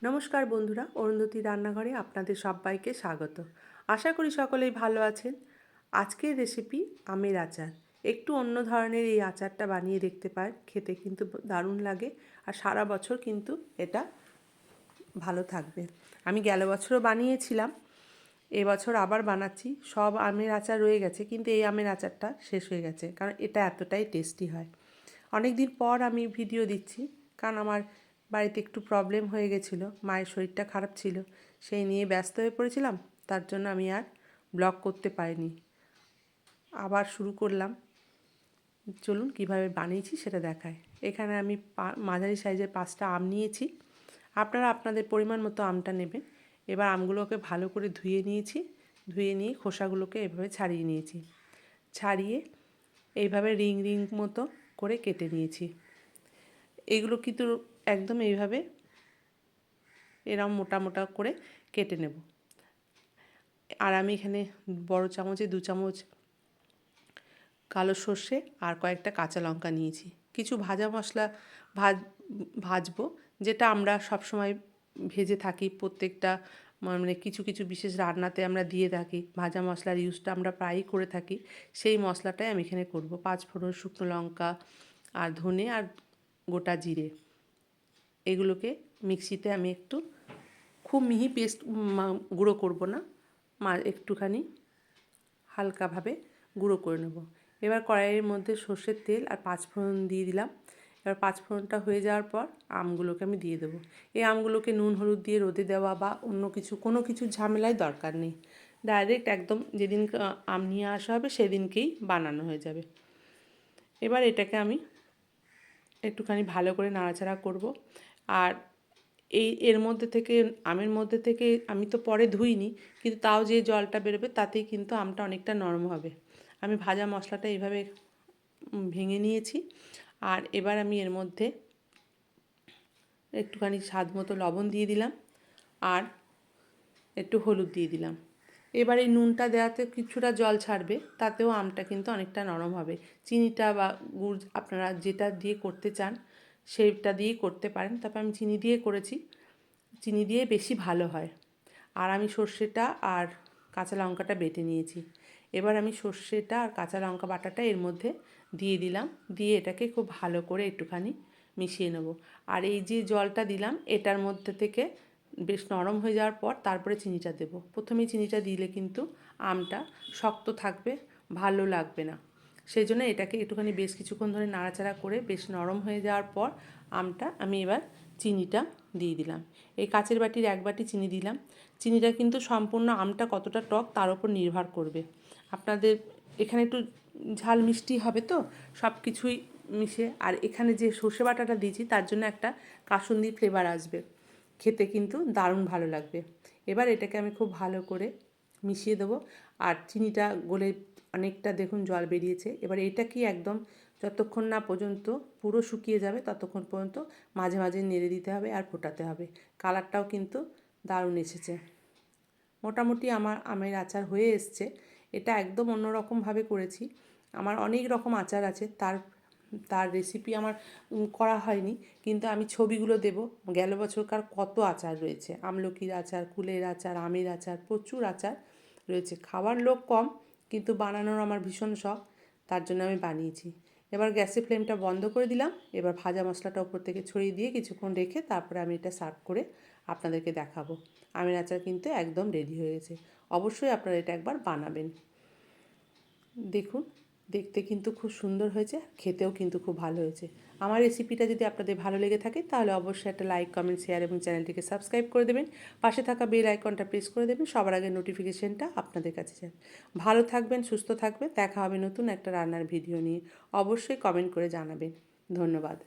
নমস্কার বন্ধুরা, অরুন্ধতী রান্নাঘরে আপনাদের সবাইকে স্বাগত। আশা করি সকলেই ভালো আছেন। আজকের রেসিপি আমের আচার। একটু অন্য ধরনের এই আচারটা বানিয়ে দেখতে পারেন, খেতে কিন্তু দারুণ লাগে আর সারা বছর কিন্তু এটা ভালো থাকবে। আমি গেল বছরও বানিয়েছিলাম, এবছর আবার বানাচ্ছি। সব আমের আচার রয়ে গেছে, কিন্তু এই আমের আচারটা শেষ হয়ে গেছে, কারণ এটা এতটাই টেস্টি হয়। অনেক দিন পর আমি ভিডিও দিচ্ছি, কারণ আমার বাড়িতে একটু প্রবলেম হয়ে গেছিলো, মায়ের শরীরটা খারাপ ছিল, সেই নিয়ে ব্যস্ত হয়ে পড়েছিলাম। তার জন্য আমি আর ব্লগ করতে পারিনি। আবার শুরু করলাম। চলুন কীভাবে বানিয়েছি সেটা দেখায়। এখানে আমি মাঝারি সাইজের 5টা আম নিয়েছি। আপনারা আপনাদের পরিমাণ মতো আমটা নেবেন। এবার আমগুলোকে ভালো করে ধুয়ে নিয়েছি। ধুয়ে নিয়ে খোসাগুলোকে এভাবে ছাড়িয়ে নিয়েছি। ছাড়িয়ে এইভাবে রিং রিং মতো করে কেটে নিয়েছি। এগুলো কিন্তু একদম এইভাবে এরম মোটা মোটা করে কেটে নেব। আর আমি এখানে বড় চামচে 2 চামচ কালো সর্ষে আর কয়েকটা কাঁচা লঙ্কা নিয়েছি। কিছু ভাজা মশলা ভাজবো, যেটা আমরা সবসময় ভেজে থাকি। প্রত্যেকটা মানে কিছু কিছু বিশেষ রান্নাতে আমরা দিয়ে থাকি, ভাজা মশলার ইউজটা আমরা প্রায়ই করে থাকি। সেই মশলাটাই আমি এখানে করব। 5 ফোড়ন, শুকনো লঙ্কা আর ধনে আর গোটা জিরে, এগুলোকে মিক্সিতে আমি একটু, খুব মিহি পেস্ট গুঁড়ো করব না, একটুখানি হালকাভাবে গুঁড়ো করে নেব। এবার কড়াইয়ের মধ্যে সর্ষের তেল আর 5 ফোড়ন দিয়ে দিলাম। এবার 5 ফোড়নটা হয়ে যাওয়ার পর আমগুলোকে আমি দিয়ে দেবো। এই আমগুলোকে নুন হলুদ দিয়ে রোদে দেওয়া বা অন্য কিছু কোনো কিছুর ঝামেলায় দরকার নেই। ডাইরেক্ট একদম যেদিন আম নিয়ে আসা হবে সেদিনকেই বানানো হয়ে যাবে। এবার এটাকে আমি একটুখানি ভালো করে নাড়াচাড়া করব। আর এর মধ্যে থেকে, আমের মধ্যে থেকে আমি তো পরে ধুইনি, কিন্তু তাও যে জলটা বেরোবে তাতেই কিন্তু আমটা অনেকটা নরম হবে। আমি ভাজা মশলাটা এইভাবে ভেঙে নিয়েছি। আর এবার আমি এর মধ্যে একটুখানি স্বাদ মতো লবণ দিয়ে দিলাম আর একটু হলুদ দিয়ে দিলাম। এবার এই নুনটা দেওয়াতে কিছুটা জল ছাড়বে, তাতেও আমটা কিন্তু অনেকটা নরম হবে। চিনিটা বা গুড় আপনারা যেটা দিয়ে করতে চান সেইটা দিয়েই করতে পারেন, তারপর আমি চিনি দিয়ে করেছি। চিনি দিয়ে বেশি ভালো হয়। আর আমি সর্ষেটা আর কাঁচা লঙ্কাটা বেটে নিয়েছি। এবার আমি সর্ষেটা আর কাঁচা লঙ্কা বাটাটা এর মধ্যে দিয়ে দিলাম। দিয়ে এটাকে খুব ভালো করে একটুখানি মিশিয়ে নেব। আর এই যে জলটা দিলাম, এটার মধ্যে থেকে বেশ নরম হয়ে যাওয়ার পর তারপরে চিনিটা দেব। প্রথমেই চিনিটা দিলে কিন্তু আমটা শক্ত থাকবে, ভালো লাগবে না। সেই জন্য এটাকে একটুখানি বেশ কিছুক্ষণ ধরে নাড়াচাড়া করে বেশ নরম হয়ে যাওয়ার পর আমটা আমি এবার চিনিটা দিয়ে দিলাম। এই কাচের বাটির 1 বাটি চিনি দিলাম। চিনিটা কিন্তু সম্পূর্ণ আমটা কতটা টক তার উপর নির্ভর করবে। আপনাদের এখানে একটু ঝাল মিষ্টি হবে তো, সব কিছুই মিশে। আর এখানে যে সর্ষে বাটাটা দিয়েছি তার জন্য একটা কাসুন্দি ফ্লেভার আসবে, খেতে কিন্তু দারুণ ভালো লাগবে। এবার এটাকে আমি খুব ভালো করে মিশিয়ে দেবো। আর চিনিটা গলে অনেকটা দেখুন জল বেরিয়েছে। এবার এটা কি একদম যতক্ষণ না পর্যন্ত পুরো শুকিয়ে যাবে ততক্ষণ পর্যন্ত মাঝে মাঝে নেড়ে দিতে হবে আর ফোটাতে হবে। কালারটাও কিন্তু দারুণ এসেছে। মোটামুটি আমার আমের আচার হয়ে এসছে। এটা একদম অন্যরকমভাবে করেছি। আমার অনেক রকম আচার আছে, তার রেসিপি আমার করা হয়নি, কিন্তু আমি ছবিগুলো দেব। গেল বছরকার কত আচার রয়েছে, আমলকির আচার, কুলের আচার, আমের আচার, প্রচুর আচার রয়েছে। খাওয়ার লোক কম, কিন্তু বানানোর আমার ভীষণ শখ, তার জন্য আমি বানিয়েছি। এবার গ্যাসের ফ্লেমটা বন্ধ করে দিলাম। এবার ভাজা মশলাটা উপর থেকে ছড়িয়ে দিয়ে কিছুক্ষণ রেখে তারপরে আমি এটা সার্ভ করে আপনাদেরকে দেখাবো। আমের আচার কিন্তু একদম রেডি হয়ে গেছে। অবশ্যই আপনারা এটা একবার বানাবেন। দেখুন, দেখতে কিন্তু খুব সুন্দর হয়েছে, খেতেও কিন্তু খুব ভালো হয়েছে। আমার রেসিপিটা যদি আপনাদের ভালো লেগে থাকে তাহলে অবশ্যই একটা লাইক, কমেন্ট, শেয়ার এবং চ্যানেলটিকে সাবস্ক্রাইব করে দেবেন। পাশে থাকা বেল আইকনটা প্রেস করে দেবেন, সবার আগে নোটিফিকেশনটা আপনাদের কাছে যাবে। ভালো থাকবেন, সুস্থ থাকবেন। দেখা হবে নতুন একটা রান্নার ভিডিও নিয়ে। অবশ্যই কমেন্ট করে জানাবেন। ধন্যবাদ।